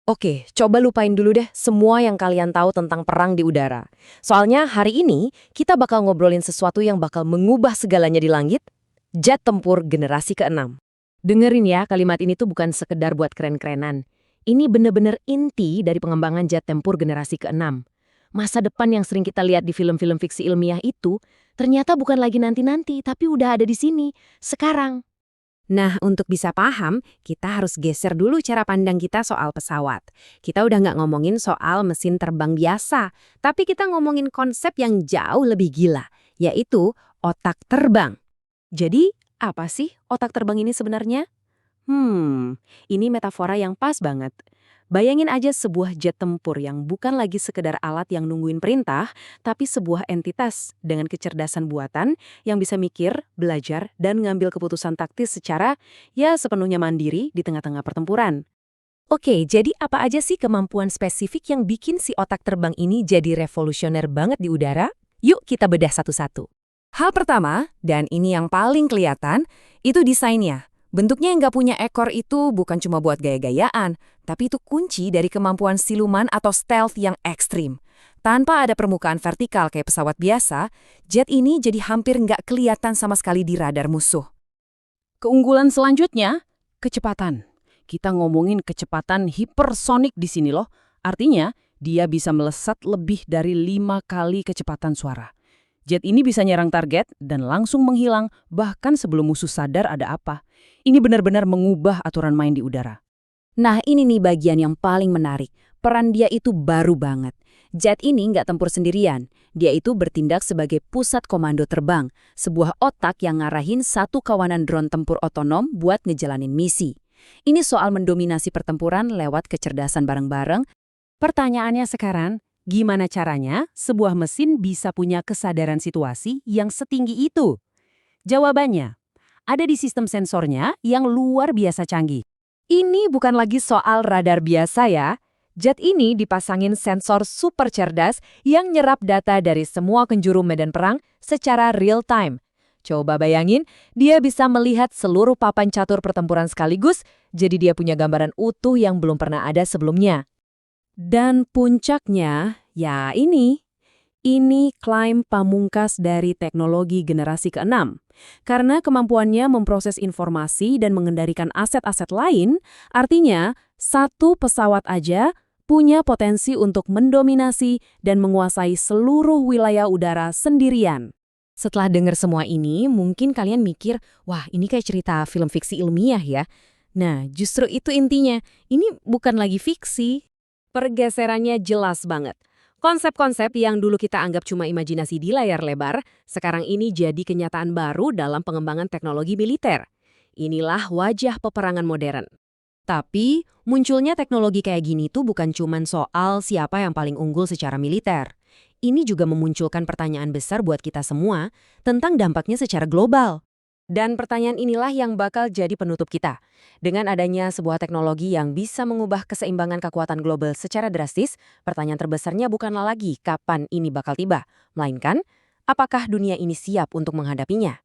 Oke, coba lupain dulu deh semua yang kalian tahu tentang perang di udara. Soalnya hari ini kita bakal ngobrolin sesuatu yang bakal mengubah segalanya di langit, jet tempur generasi ke-6. Dengerin ya, kalimat ini tuh bukan sekedar buat keren-kerenan. Ini bener-bener inti dari pengembangan jet tempur generasi ke-6. Masa depan yang sering kita lihat di film-film fiksi ilmiah itu, ternyata bukan lagi nanti-nanti, tapi udah ada di sini, sekarang. Nah, untuk bisa paham, kita harus geser dulu cara pandang kita soal pesawat. Kita udah nggak ngomongin soal mesin terbang biasa, tapi kita ngomongin konsep yang jauh lebih gila, yaitu otak terbang. Jadi, apa sih otak terbang ini sebenarnya? Ini metafora yang pas banget. Bayangin aja sebuah jet tempur yang bukan lagi sekedar alat yang nungguin perintah, tapi sebuah entitas dengan kecerdasan buatan yang bisa mikir, belajar, dan ngambil keputusan taktis secara, ya sepenuhnya mandiri di tengah-tengah pertempuran. Oke, jadi apa aja sih kemampuan spesifik yang bikin si otak terbang ini jadi revolusioner banget di udara? Yuk kita bedah satu-satu. Hal pertama, dan ini yang paling kelihatan, itu desainnya. Bentuknya yang nggak punya ekor itu bukan cuma buat gaya-gayaan, tapi itu kunci dari kemampuan siluman atau stealth yang ekstrim. Tanpa ada permukaan vertikal kayak pesawat biasa, jet ini jadi hampir nggak kelihatan sama sekali di radar musuh. Keunggulan selanjutnya, kecepatan. Kita ngomongin kecepatan hipersonik di sini loh. Artinya, dia bisa melesat lebih dari 5 kali kecepatan suara. Jet ini bisa nyerang target dan langsung menghilang bahkan sebelum musuh sadar ada apa. Ini benar-benar mengubah aturan main di udara. Nah, ini nih bagian yang paling menarik. Peran dia itu baru banget. Jet ini nggak tempur sendirian. Dia itu bertindak sebagai pusat komando terbang, sebuah otak yang ngarahin satu kawanan drone tempur otonom buat ngejalanin misi. Ini soal mendominasi pertempuran lewat kecerdasan bareng-bareng. Pertanyaannya sekarang, gimana caranya sebuah mesin bisa punya kesadaran situasi yang setinggi itu? Jawabannya, ada di sistem sensornya yang luar biasa canggih. Ini bukan lagi soal radar biasa ya. Jet ini dipasangin sensor super cerdas yang nyerap data dari semua penjuru medan perang secara real time. Coba bayangin, dia bisa melihat seluruh papan catur pertempuran sekaligus, jadi dia punya gambaran utuh yang belum pernah ada sebelumnya. Dan puncaknya, ya ini klaim pamungkas dari teknologi generasi ke-6. Karena kemampuannya memproses informasi dan mengendalikan aset-aset lain, artinya satu pesawat aja punya potensi untuk mendominasi dan menguasai seluruh wilayah udara sendirian. Setelah dengar semua ini, mungkin kalian mikir, wah ini kayak cerita film fiksi ilmiah ya. Nah, justru itu intinya. Ini bukan lagi fiksi. Pergeserannya jelas banget. Konsep-konsep yang dulu kita anggap cuma imajinasi di layar lebar, sekarang ini jadi kenyataan baru dalam pengembangan teknologi militer. Inilah wajah peperangan modern. Tapi, munculnya teknologi kayak gini tuh bukan cuma soal siapa yang paling unggul secara militer. Ini juga memunculkan pertanyaan besar buat kita semua tentang dampaknya secara global. Dan pertanyaan inilah yang bakal jadi penutup kita. Dengan adanya sebuah teknologi yang bisa mengubah keseimbangan kekuatan global secara drastis, pertanyaan terbesarnya bukanlah lagi kapan ini bakal tiba, melainkan apakah dunia ini siap untuk menghadapinya.